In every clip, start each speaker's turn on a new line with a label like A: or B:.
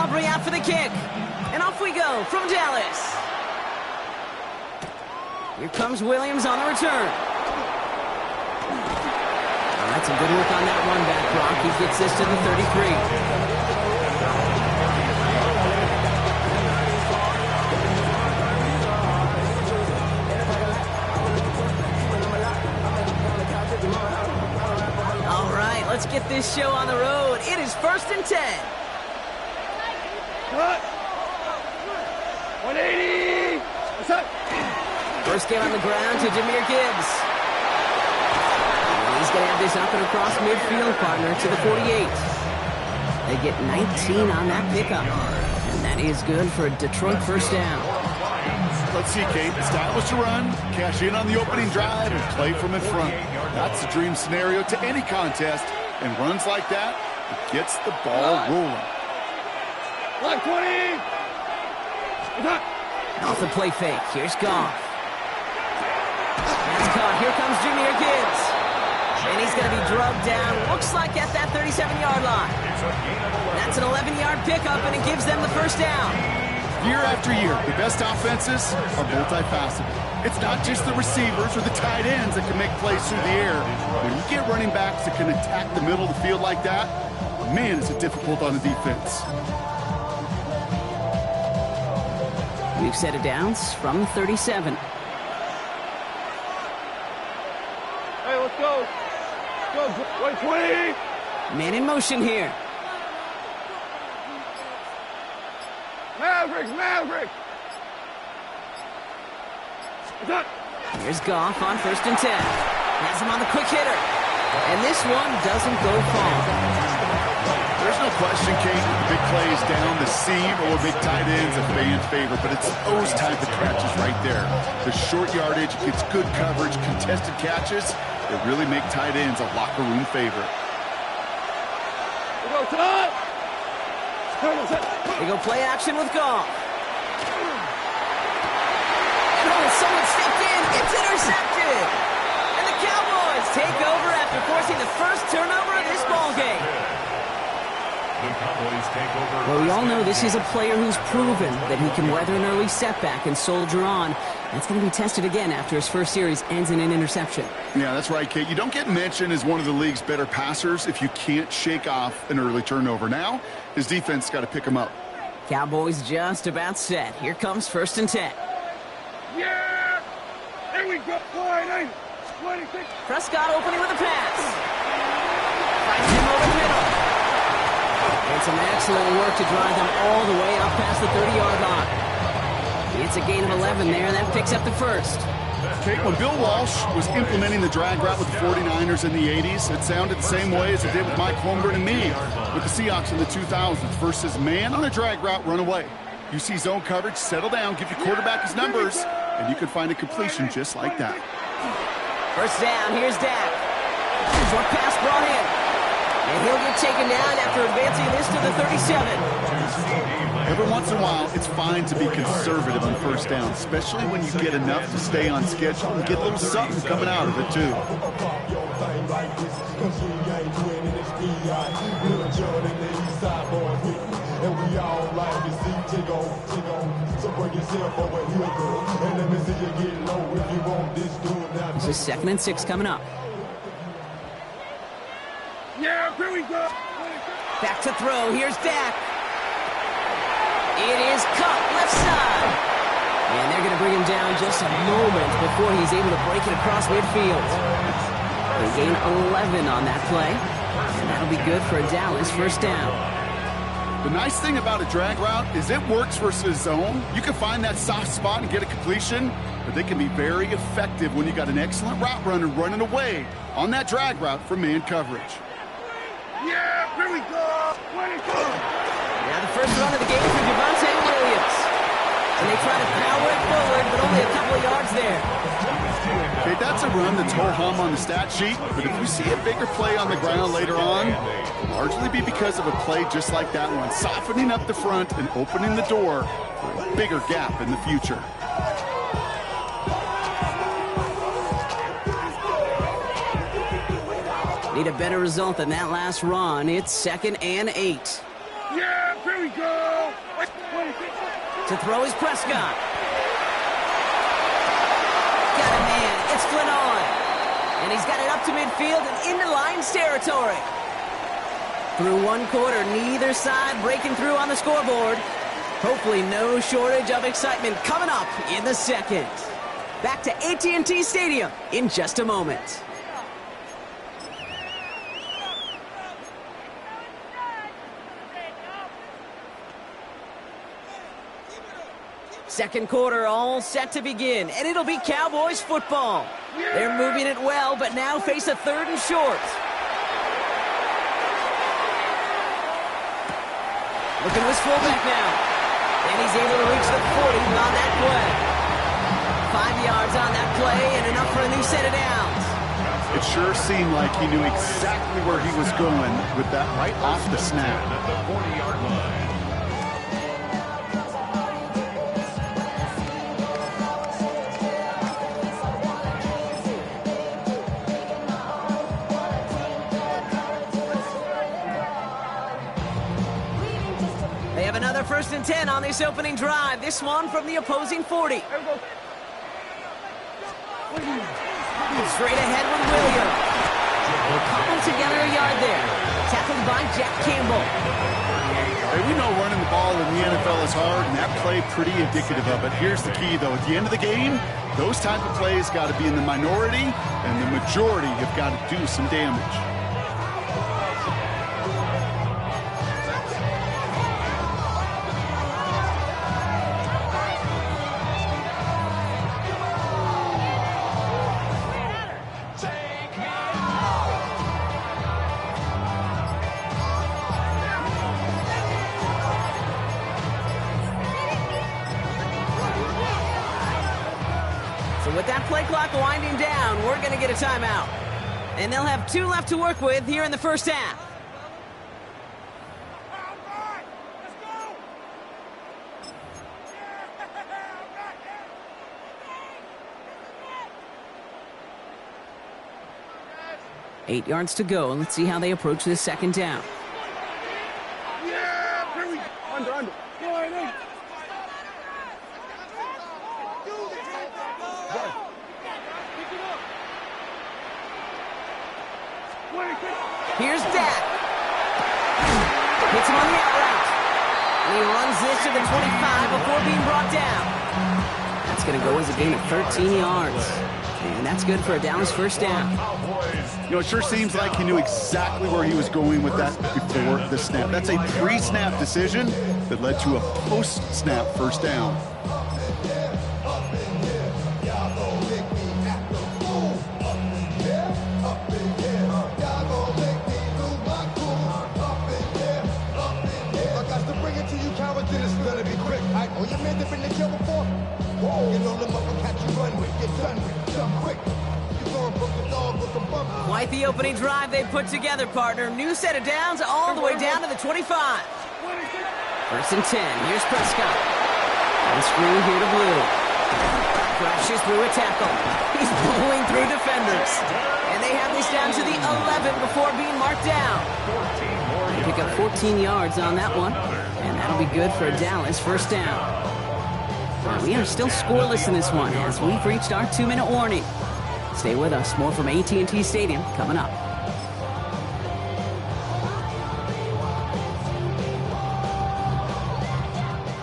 A: Aubrey out for the kick. And off we go from Dallas. Here comes Williams on the return. Oh, that's a good work on that run back, Brock. He gets this to the 33. Let's get this show on the road. It is 1st and 10.
B: Cut. 180. What's up?
A: First game on the ground to Jahmyr Gibbs. And he's going to have this up and across midfield, partner, to the 48. They get 19 on that pickup. And that is good for a Detroit first down.
C: Let's see, Kate. Establish a run, cash in on the opening drive, and play from in front. That's the dream scenario to any contest. And runs like that, it gets the ball rolling.
B: 120.
A: Off the play fake. Here's Goff. That's caught. Here comes Jahmyr Gibbs. And he's going to be drugged down. Looks like at that 37-yard line. That's an 11-yard pickup, and it gives them the first down.
C: Year after year, the best offenses are multifaceted. It's not just the receivers or the tight ends that can make plays through the air. When you get running backs that can attack the middle of the field like that, man, is it difficult on the defense.
A: We've set it downs from 37.
B: Hey, let's go. Let's go. 120.
A: Man in motion here.
B: Maverick. What's up?
A: Here's Goff on 1st and 10. Has him on the quick hitter. And this one doesn't go far.
C: There's no question, Kate, big plays down the seam or big tight ends a fan favorite, but it's those type of catches right there. The short yardage, gets good coverage, contested catches that really make tight ends a locker room favorite.
B: We go, Todd!
A: They go play action with Goff. Oh, someone stepped in. It's intercepted. And the Cowboys take over after forcing the first turnover of this ballgame. Well, we all know this is a player who's proven that he can weather an early setback and soldier on. That's going to be tested again after his first series ends in an interception.
C: Yeah, that's right, Kate. You don't get mentioned as one of the league's better passers if you can't shake off an early turnover. Now, his defense got to pick him up.
A: Cowboys just about set. Here comes 1st and 10.
B: Yeah! There we go. 26.
A: Prescott opening with a pass. Finds him over the middle. And some excellent work to drive them all the way up past the 30-yard line. It's a gain of 11 there, and that picks up the first.
C: Kate, when Bill Walsh was implementing the drag route with the 49ers in the 80s, it sounded the same way as it did with Mike Holmgren and me with the Seahawks in the 2000s versus man on a drag route, run away. You see zone coverage, settle down, give your quarterback his numbers, and you can find a completion just like that.
A: First down, here's Dak. Short pass brought in. And he'll get taken down after advancing this to the 37.
C: Every once in a while, it's fine to be conservative on first down, especially when you get enough to stay on schedule and get a little something coming out of it, too.
A: This is 2nd and 6 coming up.
B: Yeah, here we go.
A: Back to throw. Here's Dak. It is cut left side. And they're going to bring him down just a moment before he's able to break it across midfield. They gain 11 on that play. And that'll be good for a Dallas first down.
C: The nice thing about a drag route is it works versus zone. You can find that soft spot and get a completion, but they can be very effective when you got an excellent route runner running away on that drag route from man coverage.
B: Yeah, here we go. 22.
A: Now the first run of the game for Javonte Williams. And they try to power it forward, but only a couple of yards there.
C: Okay, that's a run that's ho-hum on the stat sheet, but if you see a bigger play on the ground later on, it'll largely be because of a play just like that one, softening up the front and opening the door for a bigger gap in the future.
A: Need a better result than that last run. It's 2nd and 8.
B: Yeah, here we go.
A: To throw is Prescott. Got a man. It's Flynn on. And he's got it up to midfield and into Lions territory. Through one quarter, neither side breaking through on the scoreboard. Hopefully no shortage of excitement coming up in the second. Back to AT&T Stadium in just a moment. Second quarter all set to begin, and it'll be Cowboys football. They're moving it well, but now face a 3rd and short. Looking to his fullback now. And he's able to reach the 40 on that play. 5 yards on that play and enough for a new set of downs.
C: It sure seemed like he knew exactly where he was going with that right off the snap.
B: At the 40-yard line.
A: They have another 1st and 10 on this opening drive. This one from the opposing 40. Straight ahead with Williams. We'll cobble together a yard there. Tackled by Jack Campbell.
C: Hey, we know running the ball in the NFL is hard, and that play pretty indicative of it. Here's the key, though. At the end of the game, those type of plays got to be in the minority, and the majority have got to do some damage.
A: So with that play clock winding down, we're going to get a timeout. And they'll have 2 left to work with here in the first half. Eight yards to go. Let's see how they approach this second down.
B: Yeah, here we go. Under. Go ahead.
A: Here's Dak. Hits him on the out route. And he runs this to the 25 before being brought down. That's going to go as a gain of 13 yards. And that's good for a Dallas first down.
C: You know, it sure seems like he knew exactly where he was going with that before the snap. That's a pre-snap decision that led to a post-snap first down.
A: Quite the opening drive they put together, partner. New set of downs all the way down to the 25. 1st and 10. Here's Prescott. On screen here to Blue. Crashes through a tackle. He's blowing through defenders. And they have this down to the 11 before being marked down. They pick up 14 yards on that one. And that'll be good for a Dallas first down. We are still scoreless in this one as we've reached our 2-minute warning. Stay with us. More from AT&T Stadium coming up.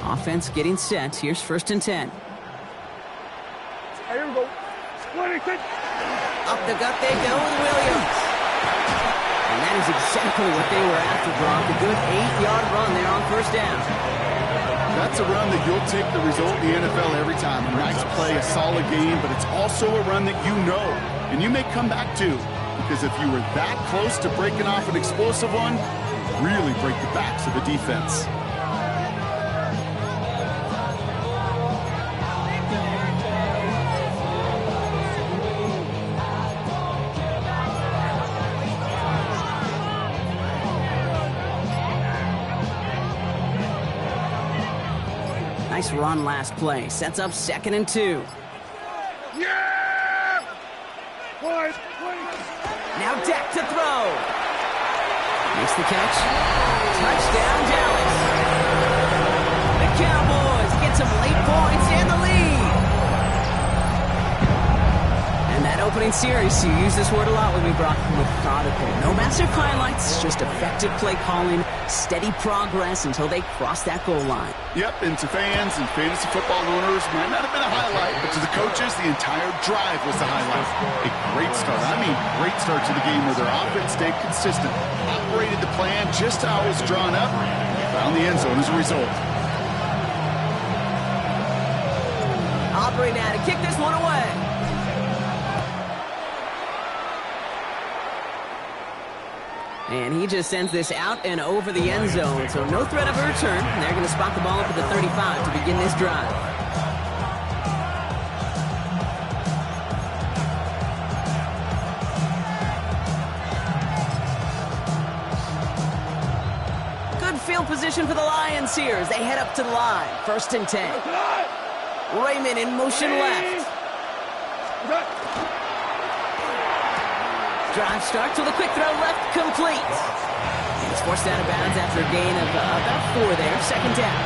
A: Offense getting set. Here's 1st and 10.
B: Here we go.
A: Up the gut they go with Williams. And that is exactly what they were after, Brock. A good 8-yard run there on first down.
C: That's a run that you'll take the result in the NFL every time. A nice play, a solid game, but it's also a run that you know and you may come back to, because if you were that close to breaking off an explosive one, you really break the backs of the defense.
A: Nice run last play. Sets up 2nd and 2.
B: Yeah!
A: Now Dak to throw. Makes the catch. Touchdown, Dallas. putting serious. You use this word a lot with me, Brock. Methodical. No massive highlights, just effective play calling, steady progress until they cross that goal line.
C: Yep, and to fans and fantasy football owners, might not have been a highlight, but to the coaches, the entire drive was the highlight. A great start. I mean, great start to the game where their offense stayed consistent, operated the plan just how it was drawn up, and found the end zone as a result.
A: Operating now to kick this one away. And he just sends this out and over the end zone, so no threat of a return. They're going to spot the ball up at the 35 to begin this drive. Good field position for the Lions here as they head up to the line. 1st and 10. Raymond in motion left. Drive starts with a quick throw left, complete. He's forced out of bounds after a gain of about 4 there. 2nd down.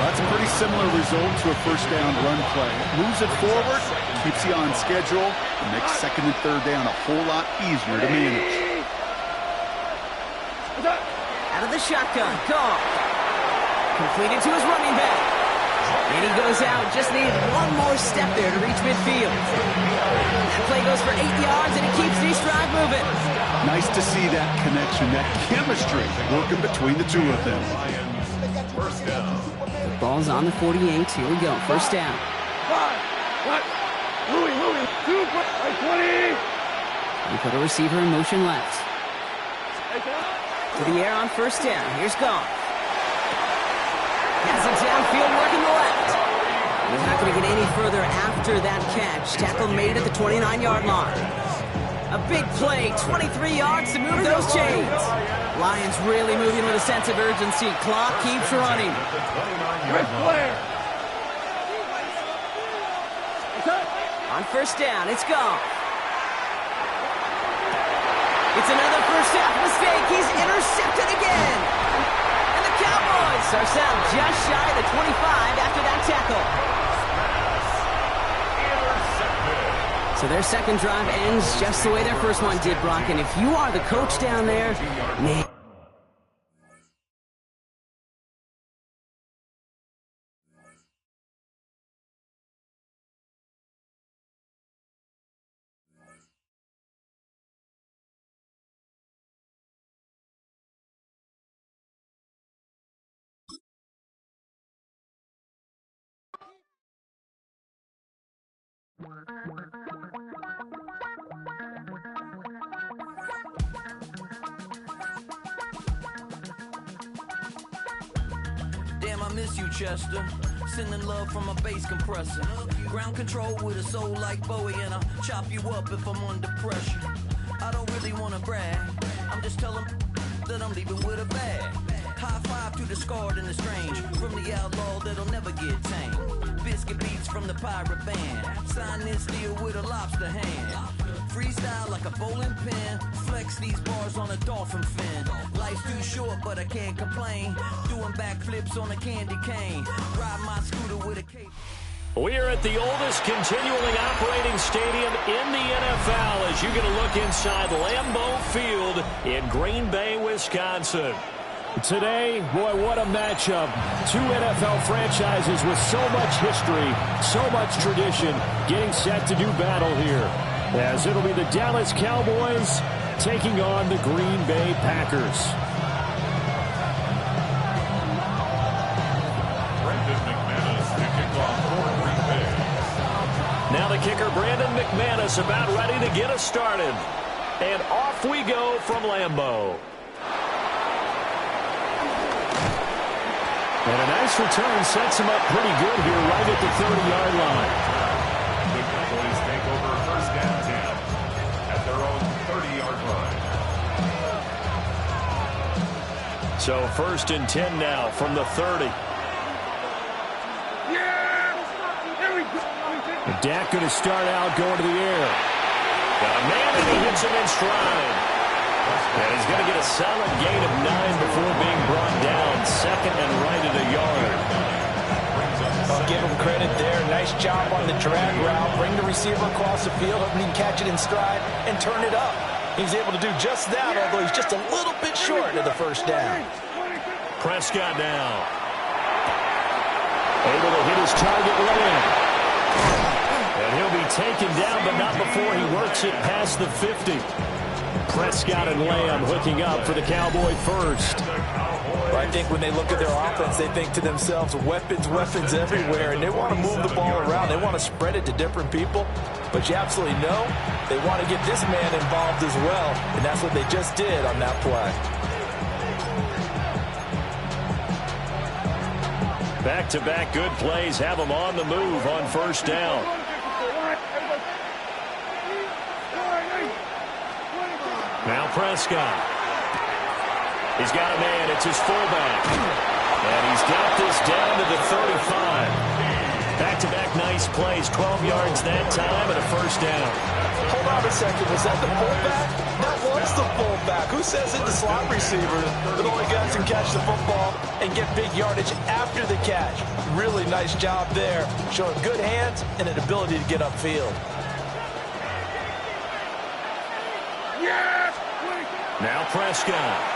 C: That's a pretty similar result to a 1st down run play. Moves it forward, keeps you on schedule, and makes 2nd and 3rd down a whole lot easier to manage.
A: Out of the shotgun, Goff. Completed to his running back. And he goes out, just needed one more step there to reach midfield. That play goes for 8 yards, and it keeps this drive moving.
C: Nice to see that connection, that chemistry working between the two of them.
A: The ball's on the 48. Here we go. 1st down.
B: 20.
A: We put a receiver in motion left. To the air on 1st down. Here's Goff. Has it downfield, working the left. He's not going to get any further after that catch. Tackle made at the 29-yard line. A big play, 23 yards to move those chains. Lions really moving with a sense of urgency. Clock keeps running. On 1st down, it's Goff. It's another 1st half mistake. He's intercepted again. Cowboys are out just shy of the 25 after that tackle. So their 2nd drive ends just the way their 1st one did, Brock. And if you are the coach down there, man.
D: Damn, I miss you, Chester. Sending love from a bass compressor. Ground control with a soul like Bowie, and I'll chop you up if I'm under pressure. I don't really want to brag. I'm just telling that I'm leaving with a bag. High five to the scarred and the strange. From the outlaw that'll never get tamed. Biscuit beats from the pirate band. Sign this deal with a lobster hand. Freestyle like a bowling pin. Flex these bars on a dolphin fin. Life's too short, but I can't complain. Doing backflips on a candy cane. Ride my scooter with a cape.
E: We're at the oldest continually operating stadium in the NFL as you get a look inside Lambeau Field in Green Bay, Wisconsin.
F: Today, boy, what a matchup. 2 NFL franchises with so much history, so much tradition, getting set to do battle here. As it'll be the Dallas Cowboys taking on the Green Bay Packers.
E: Now the kicker, Brandon McManus, about ready to get us started. And off we go from Lambeau.
F: And a nice return sets him up pretty good here right at the 30-yard line.
G: The Cowboys take over 1st and 10 at their own 30-yard line.
E: So 1st and 10 now from the 30.
F: Dak going to start out going to the air.
E: Got a man and he hits him in stride. And he's going to get a solid gain of 9 before being brought down. 2nd and right at a yard.
H: I'll give him credit there. Nice Nice job on the drag route. Bring the receiver across the field, hoping he can catch it in stride and turn it up. He's able to do just that, although he's just a little bit short of the first down.
E: Prescott now. Able to hit his target Lamb. And he'll be taken down, but not before he works it past the 50. Prescott and Lamb hooking up for the Cowboy first.
H: Well, I think when they look at their offense, they think to themselves, weapons, weapons everywhere, and they want to move the ball around. They want to spread it to different people. But you absolutely know they want to get this man involved as well, and that's what they just did on that play.
E: Back-to-back good plays have them on the move on first down. Now Prescott. He's got a man. It's his fullback. And he's got this down to the 35. Back-to-back nice plays. 12 yards that time and a first down.
H: Hold on a second. Was that the fullback? That was the fullback. Who says it? The slot receiver. The only guys can catch the football and get big yardage after the catch. Really nice job there. Showing good hands and an ability to get upfield.
E: Now Prescott.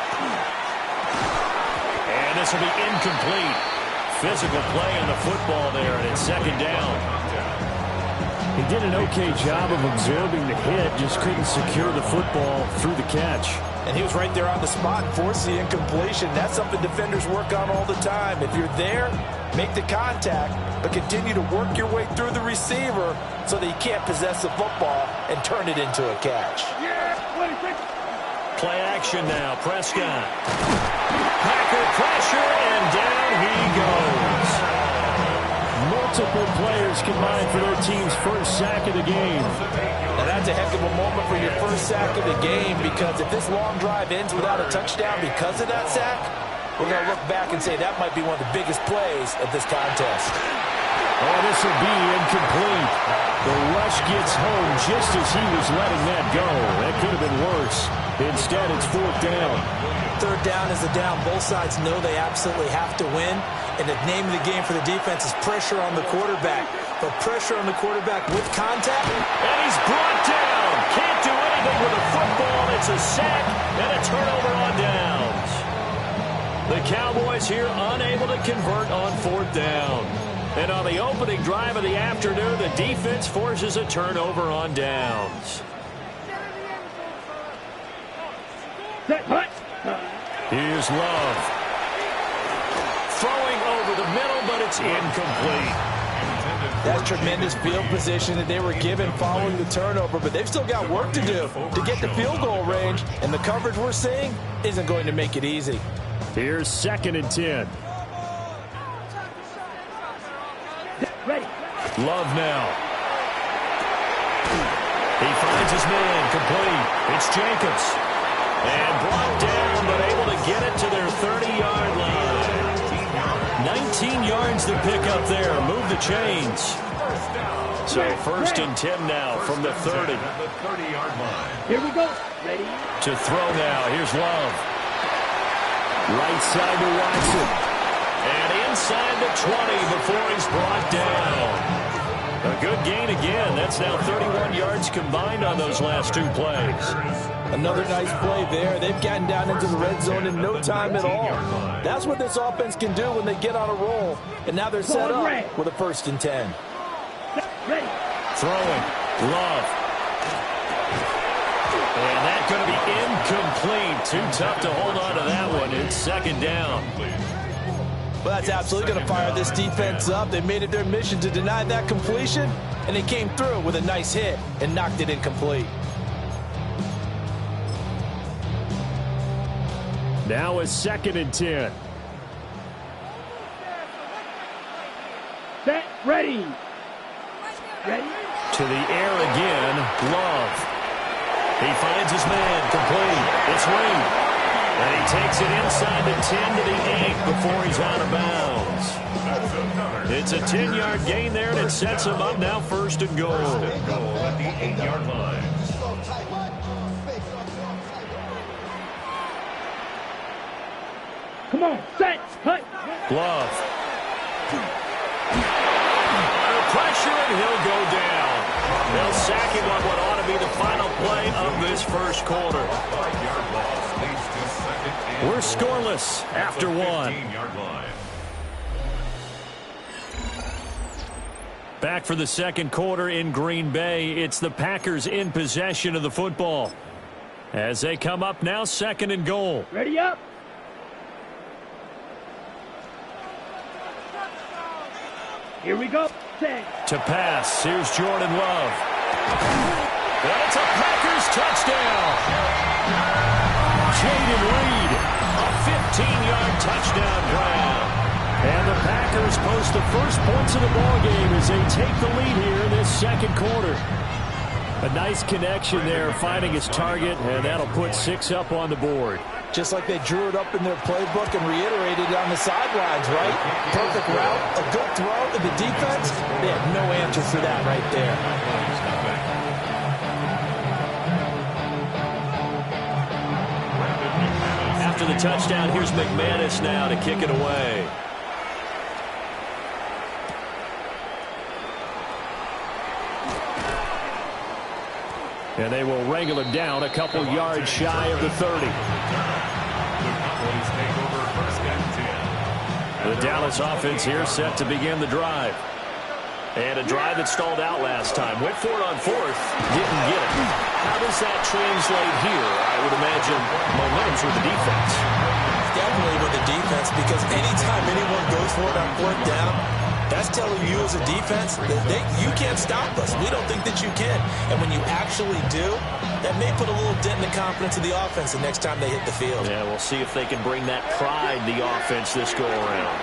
E: And this will be incomplete. Physical play on the football there, and it's second down.
F: He did an okay job of absorbing the hit, just couldn't secure the football through the catch.
H: And he was right there on the spot and forced the incompletion. That's something defenders work on all the time. If you're there, make the contact, but continue to work your way through the receiver so that you can't possess the football and turn it into a catch.
E: Play action now. Prescott. Packer pressure, and down he goes.
F: Multiple players combined for their team's first sack of the game.
H: Now that's a heck of a moment for your first sack of the game, because if this long drive ends without a touchdown because of that sack, we're going to look back and say that might be one of the biggest plays of this contest.
F: Oh, this will be incomplete. The rush gets home just as he was letting that go. That could have been worse. Instead, it's fourth down.
H: Third down is the down. Both sides know they absolutely have to win. And the name of the game for the defense is pressure on the quarterback. But pressure on the quarterback with contact.
E: And he's brought down. Can't do anything with a football. It's a sack and a turnover on downs. The Cowboys here unable to convert on fourth down. And on the opening drive of the afternoon, the defense forces a turnover on downs. Here's Love. Throwing over the middle, but it's incomplete.
H: That's tremendous field position that they were given following the turnover, but they've still got work to do to get the field goal range, and the coverage we're seeing isn't going to make it easy.
F: Here's 2nd and 10.
E: Love now. He finds his man, complete. It's Jacobs. And brought down, but able to get it to their 30-yard line. 19 yards to pick up there. Move the chains. So 1st and 10 now from the 30.
B: Here we go. Ready?
E: To throw now. Here's Love.
F: Right side to Watson.
E: And inside the 20 before he's brought down. A good gain again. That's now 31 yards combined on those last two plays.
H: Another nice play there. They've gotten down into the red zone in no time at all. That's what this offense can do when they get on a roll. And now they're set up with a 1st and 10.
E: Throwing. Love. And that's going to be incomplete. Too tough to hold on to that one. It's 2nd down.
H: Well, that's absolutely going to fire this defense up. They made it their mission to deny that completion, and they came through with a nice hit and knocked it incomplete.
F: Now is 2nd and 10.
B: Set. Ready. Ready.
E: To the air again. Love. He finds his man. Complete. It's Reed. And he takes it inside the 10 to the 8 before he's out of bounds. It's a 10-yard gain there, and it sets him up now 1st and goal.
G: At the 8-yard line.
B: Come on, set, cut.
E: Love. pressure, and he'll go down. They'll sack him on what ought to be the final play of this first quarter. We're scoreless after one. Back for the second quarter in Green Bay. It's the Packers in possession of the football. As they come up now, 2nd and goal.
B: Ready up. Here we go.
E: To pass, here's Jordan Love. And it's a Packers touchdown. Jaden Reed, a 15-yard touchdown grab. And the Packers post the first points of the ballgame as they take the lead here in this second quarter. A nice connection there, finding his target, and that'll put 6 up on the board.
H: Just like they drew it up in their playbook and reiterated it on the sidelines, right? Perfect route, a good throw to the defense. They had no answer for that right there.
E: After the touchdown, here's McManus now to kick it away. And they will wrangle him down a couple yards shy of the 30. The Dallas offense here set to begin the drive. And a drive that stalled out last time. Went for it on 4th. Didn't get it. How does that translate here? I would imagine momentum's with the defense.
H: Definitely with the defense, because anytime anyone goes for it on 4th down, that's telling you as a defense that you can't stop us. We don't think that you can. And when you actually do, that may put a little dent in the confidence of the offense the next time they hit the field.
E: Yeah, we'll see if they can bring that pride, the offense, this go-around.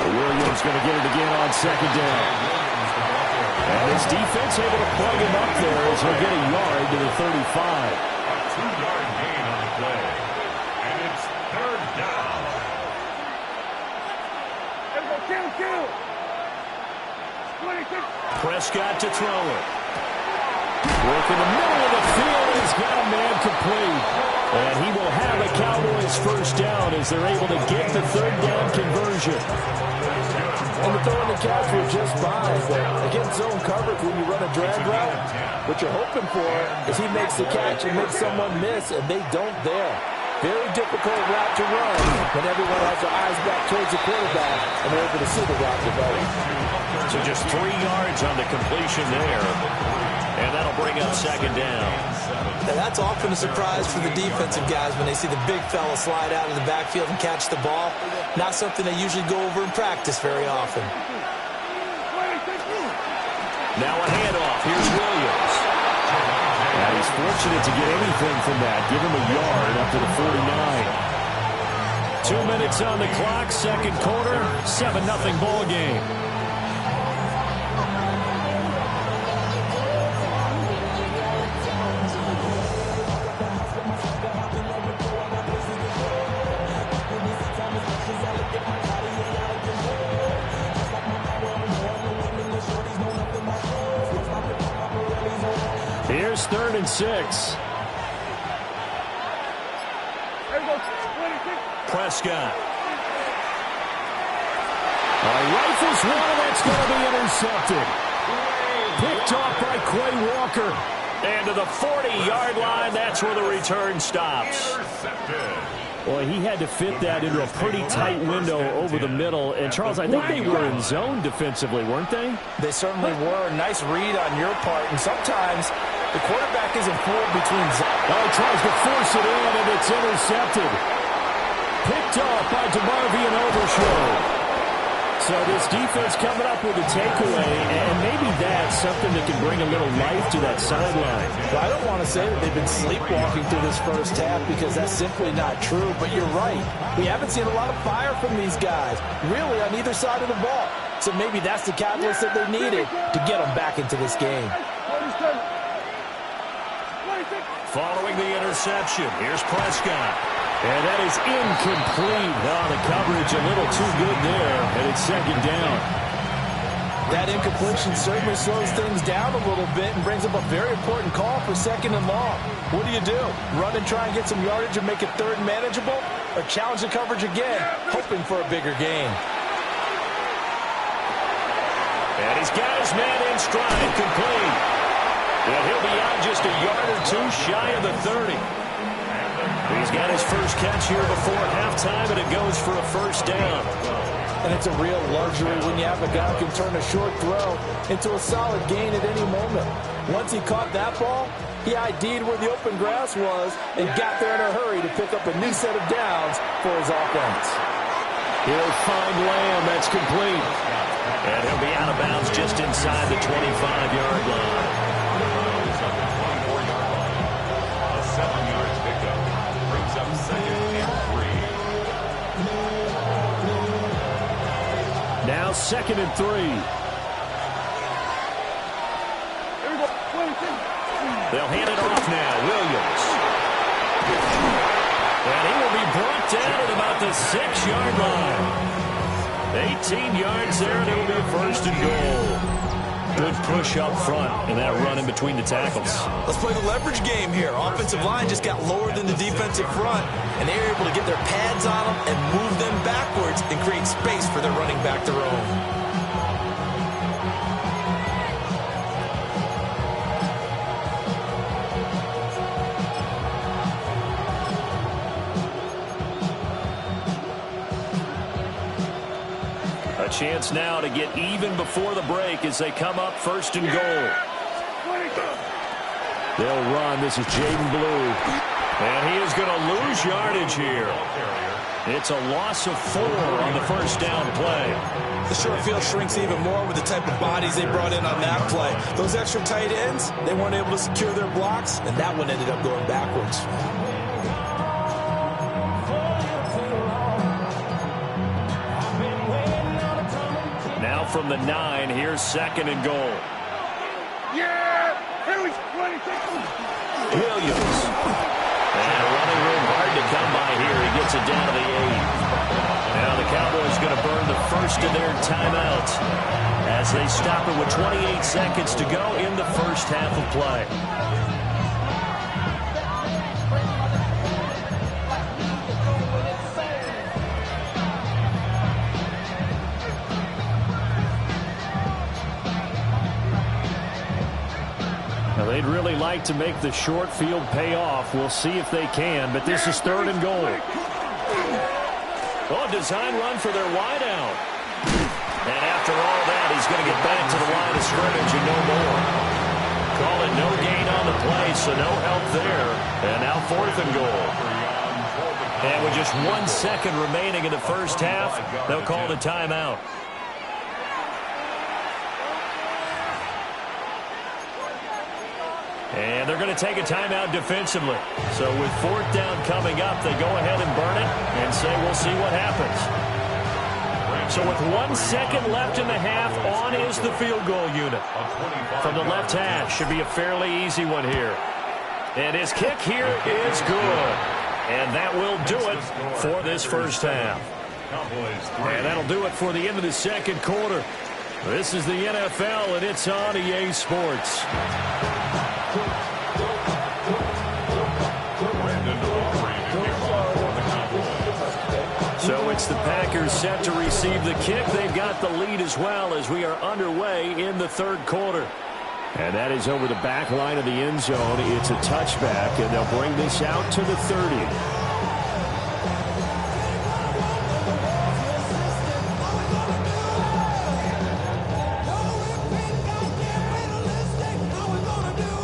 F: Williams going to get it again on 2nd down. And his defense able to plug him up there as he'll get a yard to the 35.
G: A 2-yard gain on the play. And it's 3rd down.
E: Prescott to throw it. Work in the middle of the field. He's got a man complete. And he will have a Cowboys first down as they're able to get the 3rd down conversion.
H: And the throw and the catch were just fine. Against zone coverage, when you run a drag route, what you're hoping for is he makes the catch and makes someone miss, and they don't there. Very difficult route to run when everyone has their eyes back towards the quarterback and they're able to see the route develop.
E: So just 3 yards on the completion there. And that'll bring up 2nd down.
H: Now that's often a surprise for the defensive guys when they see the big fella slide out of the backfield and catch the ball. Not something they usually go over in practice very often.
E: Now a handoff. Here's Williams.
F: And he's fortunate to get anything from that. Give him a yard up to the 49.
E: 2 minutes on the clock, second quarter, 7-0 ball game.
F: Here's 3rd and 6.
E: Prescott.
F: Rifles one, that's going to be intercepted. Picked off by Quay Walker.
E: And to the 40-yard line, that's where the return stops.
F: Boy, he had to fit that into a pretty tight window over the middle. And, Charles, I think they were in zone defensively, weren't they?
H: They certainly were. Nice read on your part. And sometimes the quarterback isn't fooled between zone.
F: Oh, he tries to force it in, and it's intercepted. Picked off by DeMarvion Overshow. So this defense coming up with a takeaway, and maybe that's something that can bring a little life to that sideline.
H: Well, I don't want to say that they've been sleepwalking through this first half because that's simply not true, but you're right. We haven't seen a lot of fire from these guys, really, on either side of the ball. So maybe that's the catalyst that they needed to get them back into this game.
E: Following the interception, here's Prescott.
F: And that is incomplete. Oh, the coverage a little too good there, and it's 2nd down.
H: That incompletion certainly slows things down a little bit and brings up a very important call for 2nd and long. What do? Run and try and get some yardage and make it 3rd manageable? Or challenge the coverage again, hoping for a bigger gain?
E: And he's got his man in stride, complete. And he'll be out just a yard or two shy of the 30. He's got his first catch here before halftime, and it goes for a first down.
H: And it's a real luxury when you have a guy who can turn a short throw into a solid gain at any moment. Once he caught that ball, he ID'd where the open grass was and got there in a hurry to pick up a new set of downs for his offense.
F: He'll find Lamb. That's complete.
E: And he'll be out of bounds just inside the 25-yard line.
G: A 7-yard pickup brings up 2nd and 3.
F: Now 2nd and 3.
E: They'll hand it off now. Williams. And he will be brought down at about the 6-yard line. 18 yards there, and it will be first and goal. Good push up front, and that run in between the tackles.
H: Let's play the leverage game here. Offensive line just got lower than the defensive front, and they were able to get their pads on them and move them backwards and create space for their running back to roam.
E: A chance now to get even before the break as they come up first and goal.
F: They'll run. This is Jaden Blue.
E: And he is going to lose yardage here. It's a loss of 4 on the first down play.
H: The short field shrinks even more with the type of bodies they brought in on that play. Those extra tight ends, they weren't able to secure their blocks, and that one ended up going backwards.
E: From the 9, here's 2nd and goal.
B: Yeah! Here we go!
E: Williams. And running room hard to come by here. He gets it down to the 8. Now the Cowboys going to burn the first of their timeouts as they stop it with 28 seconds to go in the first half of play.
F: They'd really like to make the short field pay off. We'll see if they can, but this is 3rd and goal.
E: Oh, design run for their wideout. And after all that, he's going to get back to the line of scrimmage and no more. Call it no gain on the play, so no help there. And now 4th and goal. And with just 1 second remaining in the first half, they'll call the timeout. And they're going to take a timeout defensively. So with 4th down coming up, they go ahead and burn it and say we'll see what happens. So with 1 second left in the half, on is the field goal unit. From the left hash, should be a fairly easy one here. And his kick here is good. And that will do it for this first half. And that'll do it for the end of the second quarter. This is the NFL, and it's on EA Sports. So it's the Packers set to receive the kick. They've got the lead as well as we are underway in the 3rd quarter.
F: And that is over the back line of the end zone. It's a touchback, and they'll bring this out to the 30.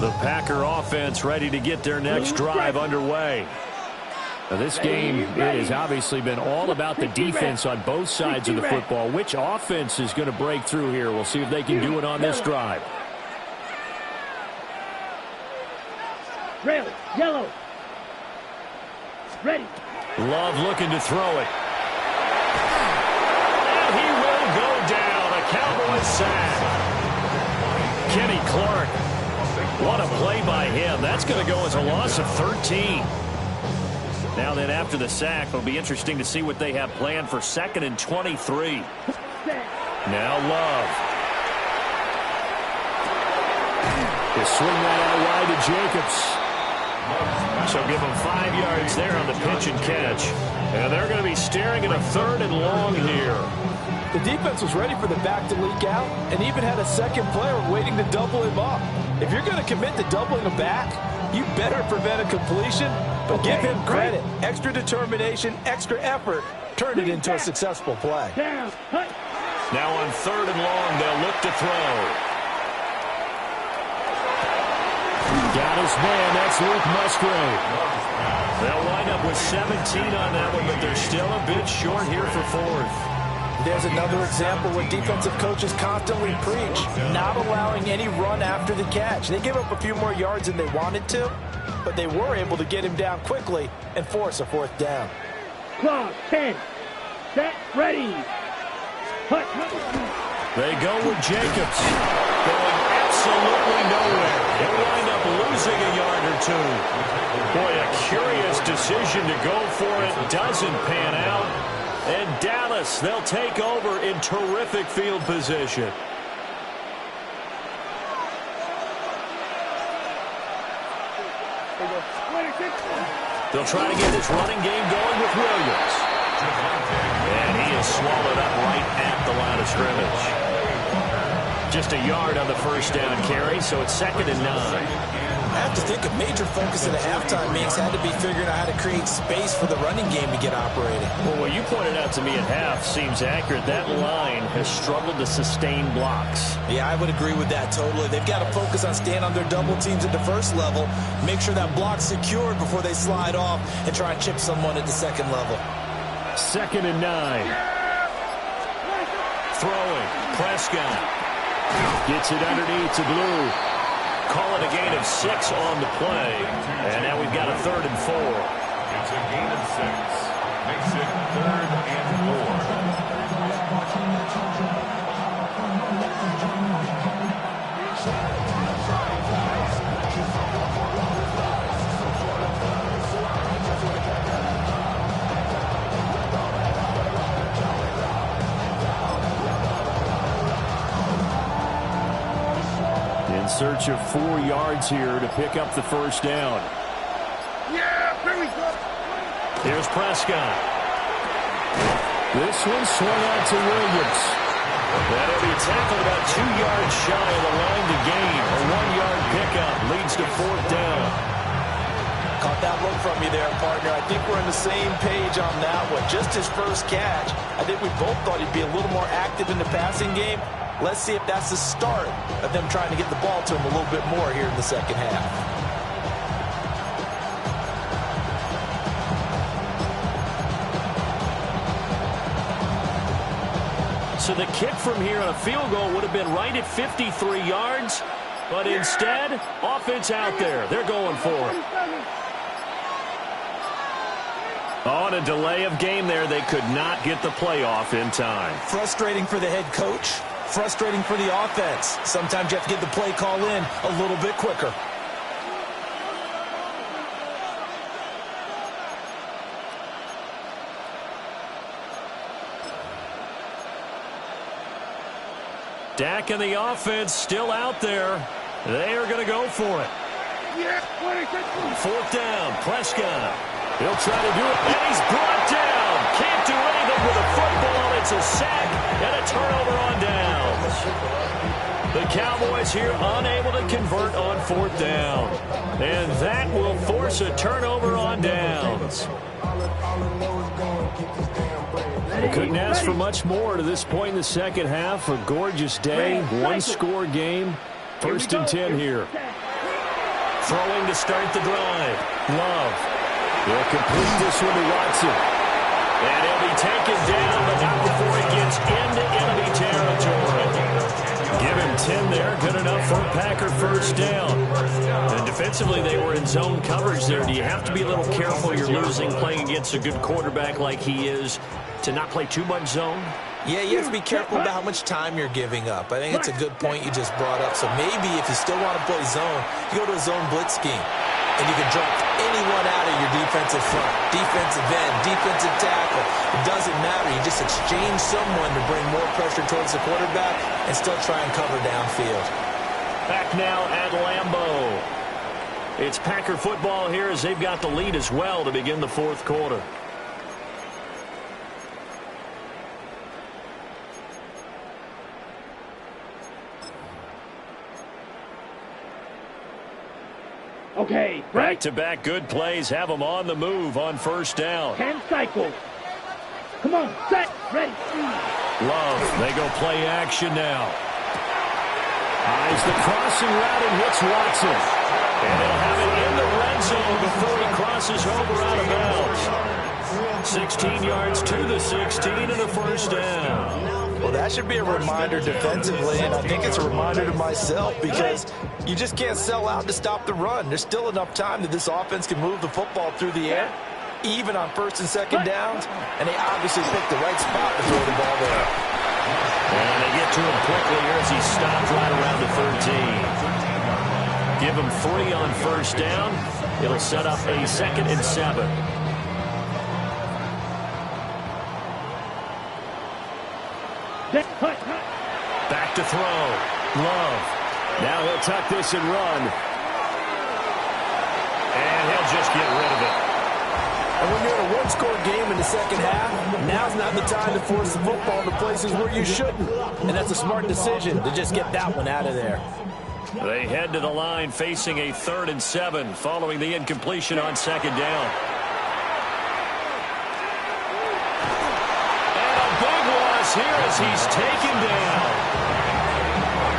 E: The Packer offense ready to get their next drive underway.
F: Now this game, it has obviously been all about the defense on both sides of the football. Which offense is going to break through here? We'll see if they can do it on this drive.
B: Red, yellow. Ready.
E: Love looking to throw it. And he will go down. A Cowboys sack. Kenny Clark. What a play by him. That's going to go as a loss of 13. Now then, after the sack, it'll be interesting to see what they have planned for 2nd and 23. Now Love.
F: They swing that out wide to Jacobs.
E: So give them 5 yards there on the pitch and catch. And they're going to be staring at a 3rd and long here.
H: The defense was ready for the back to leak out and even had a second player waiting to double him up. If you're going to commit to doubling a back, you better prevent a completion, but give him credit. Extra determination, extra effort turned it into a successful play.
E: Now on 3rd and long, they'll look to throw.
F: Got his man, that's Luke Musgrave.
E: They'll wind up with 17 on that one, but they're still a bit short here for 4th.
H: There's another example where defensive coaches constantly preach, not allowing any run after the catch. They gave up a few more yards than they wanted to, but they were able to get him down quickly and force a 4th down.
B: Clock, 10, set, ready.
E: They go with Jacobs, going absolutely nowhere. He'll wind up losing a yard or 2. Boy, a curious decision to go for it. Doesn't pan out. And Dallas, they'll take over in terrific field position. They'll try to get this running game going with Williams. And he is swallowed up right at the line of scrimmage. Just a yard on the first down carry, so it's 2nd and 9.
H: I have to think a major focus of the halftime mix had to be figuring out how to create space for the running game to get operating.
E: Well, what you pointed out to me at half seems accurate. That line has struggled to sustain blocks.
H: Yeah, I would agree with that totally. They've got to focus on staying on their double teams at the first level, make sure that block's secured before they slide off and try and chip someone at the second level.
F: 2nd and 9.
E: Throwing. Prescott.
F: Gets it underneath to Blue.
E: Call it a gain of 6 on the play. And now we've got a 3rd and 4.
G: It's a gain of 6. Makes it 3rd and 4.
F: In search of 4 yards here to pick up the first down.
B: Yeah, here we go.
E: Here's Prescott.
F: This one swung out to Williams.
E: That'll be tackled about 2 yards shy of the line to gain. A 1-yard pickup leads to 4th down.
H: Caught that look from you there, partner. I think we're on the same page on that one. Just his first catch. I think we both thought he'd be a little more active in the passing game. Let's see if that's the start of them trying to get the ball to him a little bit more here in the second half.
E: So the kick from here on a field goal would have been right at 53 yards, but instead, offense out there. They're going for it. On a delay of game there, they could not get the play off in time.
H: Frustrating for the head coach. Frustrating for the offense. Sometimes you have to get the play call in a little bit quicker.
E: Dak and the offense still out there. They are going to go for it. 4th down, Prescott. He'll try to do it, and he's brought down. Can't do anything with a football. It's a sack and a turnover on downs. The Cowboys here unable to convert on 4th down. And that will force a turnover on downs.
F: They couldn't ask for much more to this point in the second half. A gorgeous day, 1-score game. 1st and 10 here.
E: Throwing to start the drive. Love.
F: They'll complete this one to Watson.
E: And he'll be taken down, but not before he gets into enemy territory. Give him 10 there. Good enough for a Packer first down. And defensively, they were in zone coverage there. Do you have to be a little careful you're losing playing against a good quarterback like he is to not play too much zone?
H: Yeah, you have to be careful about how much time you're giving up. I think it's a good point you just brought up. So maybe if you still want to play zone, you go to a zone blitz scheme. And you can drop anyone out of your defensive front, defensive end, defensive tackle. It doesn't matter. You just exchange someone to bring more pressure towards the quarterback and still try and cover downfield.
E: Back now at Lambeau. It's Packer football here as they've got the lead as well to begin the 4th quarter.
B: Okay, right?
E: Back-to-back good plays have them on the move on first down.
B: 10 cycles. Come on, set, ready.
E: Love, they go play action now. Eyes the crossing route and hits Watson. And they'll have it in the red zone before he crosses over out of bounds. 16 yards to the 16 and a first down.
H: Well, that should be a reminder defensively, and I think it's a reminder to myself because you just can't sell out to stop the run. There's still enough time that this offense can move the football through the air, even on first and second downs, and they obviously picked the right spot to throw the ball there.
E: And they get to him quickly here as he stopped right around the 13. Give him 3 on first down. It'll set up a 2nd and 7. Back to throw. Love.
F: Now he'll tuck this and run.
E: And he'll just get rid of it.
H: And when you're in a one-score game in the second half, now's not the time to force the football to places where you shouldn't. And that's a smart decision to just get that one out of there.
E: They head to the line facing a 3rd and 7 following the incompletion on second down. And a big loss here as he's taken down.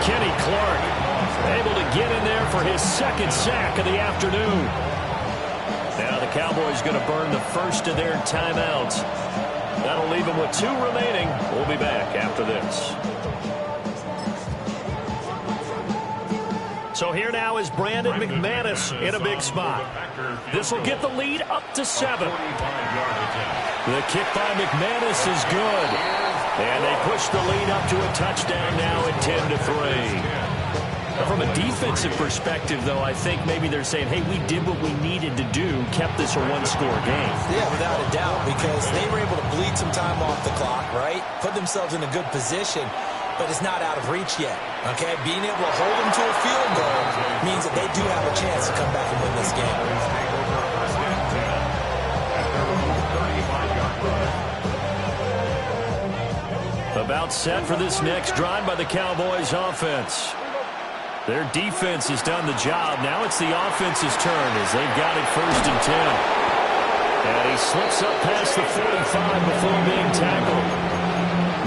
E: Kenny Clark able to get in there for his 2nd sack of the afternoon. Now the Cowboys going to burn the first of their timeouts. That'll leave them with 2 remaining. We'll be back after this. So here now is Brandon McManus in a big spot. This will get the lead up to 7. The kick by McManus is good. And they push the lead up to a touchdown now at 10-3. From a defensive perspective, though, I think maybe they're saying, hey, we did what we needed to do, kept this a one-score game.
H: Yeah, without a doubt, because they were able to bleed some time off the clock, right? Put themselves in a good position, but it's not out of reach yet, okay? Being able to hold them to a field goal means that they do have a chance to come back and win this game.
E: About set for this next drive by the Cowboys offense. Their defense has done the job. Now it's the offense's turn as they've got it 1st and 10. And he slips up past the 45 before being tackled.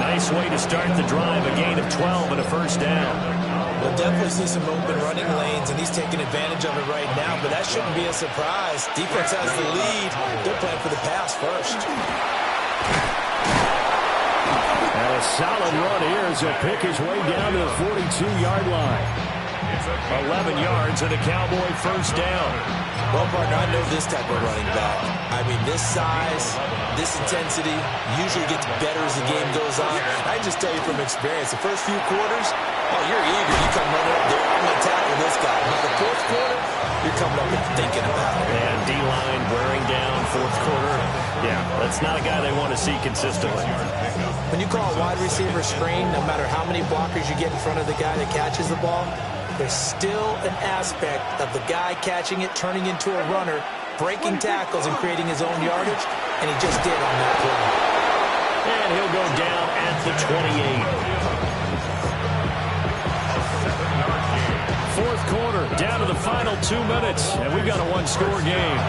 E: Nice way to start the drive, a gain of 12 and a first down.
H: We'll definitely see some open running lanes, and he's taking advantage of it right now, but that shouldn't be a surprise. Defense has the lead. They're playing for the pass first.
F: And a solid run here as he'll pick his way down to the 42-yard line.
E: 11 yards and a Cowboy first down.
H: Well, partner, I know this type of running back. I mean, this size, this intensity usually gets better as the game goes on. I can just tell you from experience, the first few quarters, oh, you're eager. You come running up there, I'm going to tackle this guy. By the 4th quarter, you're coming up and thinking about it.
E: And D-line wearing down 4th quarter. Yeah, that's not a guy they want to see consistently.
H: When you call a wide receiver screen, no matter how many blockers you get in front of the guy that catches the ball, there's still an aspect of the guy catching it, turning into a runner, breaking tackles and creating his own yardage, and he just did on that play.
E: And he'll go down at the 28. 4th quarter, down to the final 2 minutes, and we've got a one-score game.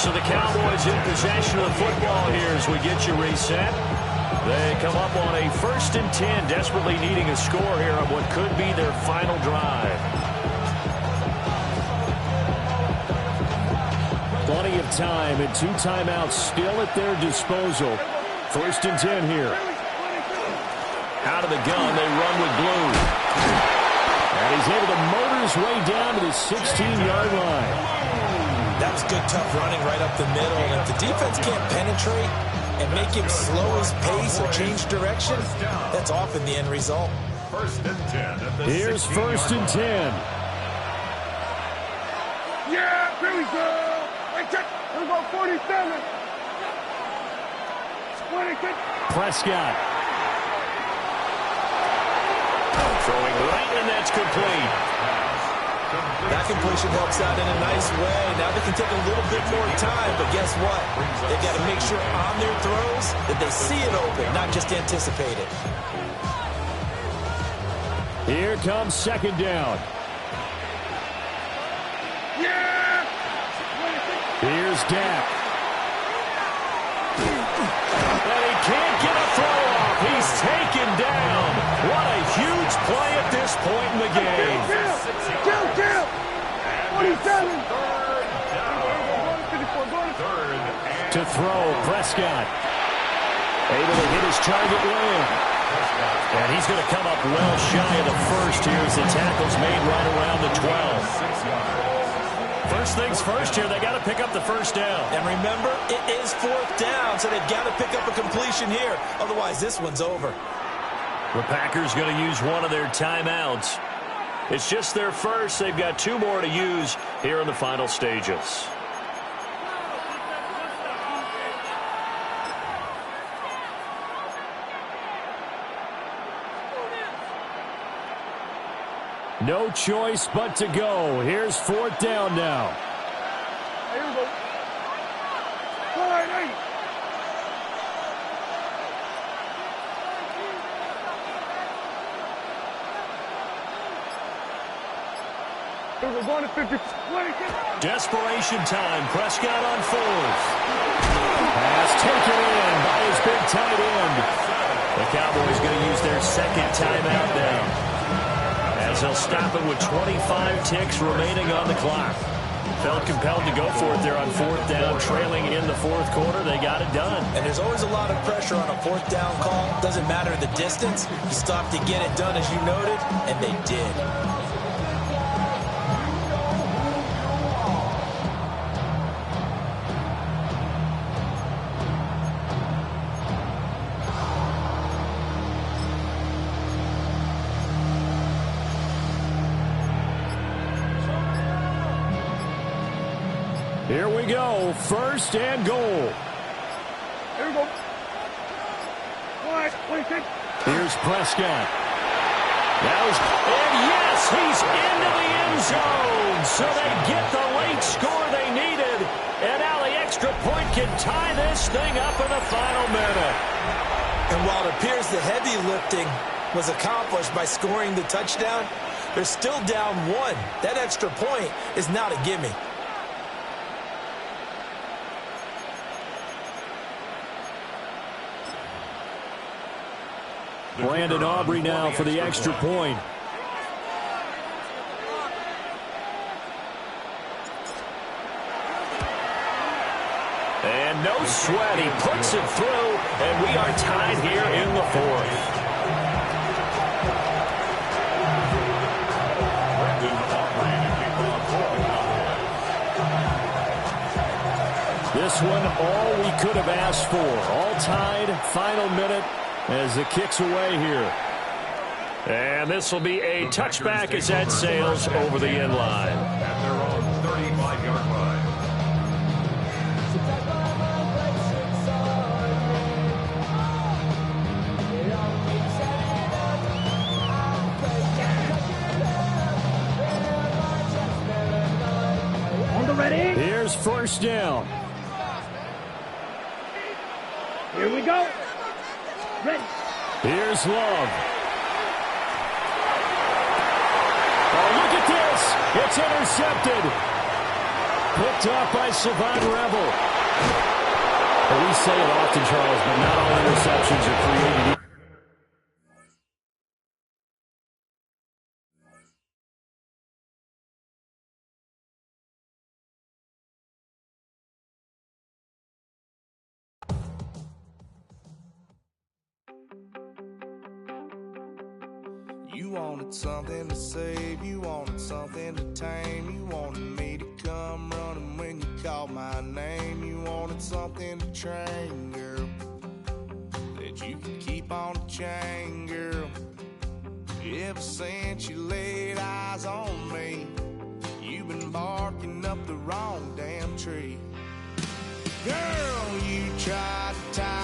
E: So the Cowboys in possession of the football here as we get you reset. They come up on a 1st and 10, desperately needing a score here on what could be their final drive.
F: Plenty of time and 2 timeouts still at their disposal. 1st and 10 here.
E: Out of the gun, they run with blue.
F: And he's able to motor his way down to the 16-yard line.
H: That was good, tough running right up the middle. And if the defense can't penetrate and make him slow his pace or change direction, that's often the end result.
G: 1st and 10.
F: Here's 1st and 10.
B: Yeah, here we go. Hey, check. We're going 47. 26.
F: Prescott.
E: Throwing right, and that's complete.
H: That completion helps out in a nice way. Now they can take a little bit more time, but guess what? They've got to make sure on their throws that they see it open, not just anticipate it.
F: Here comes 2nd down.
B: Yeah!
F: Here's Dak. And he can't get a throw off. He's taken down. What a huge play at this point in the game.
B: Kill! 47!
F: To throw, Prescott. Able to hit his target land. And he's going to come up well shy of the first here as the tackle's made right around the 12. First things first here, they got to pick up the first down.
H: And remember, it is fourth down, so they've got to pick up a completion here. Otherwise, this one's over.
E: The Packers going to use one of their timeouts. It's just their first. They've got 2 more to use here in the final stages.
F: No choice but to go. Here's fourth down now.
B: Here we go. All right, hey. Here we go, going to 50.
E: Desperation time. Prescott on fourth.
F: Pass taken in by his big tight end.
E: The Cowboys going to use their second timeout now, as they'll stop it with 25 ticks remaining on the clock. Felt compelled to go for it there on fourth down, trailing in the fourth quarter. They got it done.
H: And there's always a lot of pressure on a fourth down call. Doesn't matter the distance. You stop to get it done, as you noted, and they did.
F: Here we go. First and goal.
B: Here we go. All right, 26.
F: Here's Prescott.
E: And yes, he's into the end zone. So they get the late score they needed. And now the extra point can tie this thing up in the final minute.
H: And while it appears the heavy lifting was accomplished by scoring the touchdown, they're still down 1. That extra point is not a gimme.
F: Brandon Aubrey now for the extra point.
E: And no sweat. He puts it through, and we are tied here in the fourth.
F: This one, all we could have asked for. All tied, final minute as it kicks away here.
E: And this will be a touchback as that sails over the end line.
G: At their own 35-yard line.
B: On the ready.
F: Here's first down.
B: Here we go. Ready.
F: Here's Love. Oh, look at this. It's intercepted. Picked off by Savon Rebel. Well, we say it often, Charles, but not all interceptions are created.
I: You wanted something to save, you wanted something to tame, you wanted me to come running when you called my name, you wanted something to train, girl, that you could keep on the chain, girl. Ever since you laid eyes on me, you've been barking up the wrong damn tree. Girl, you tried to tie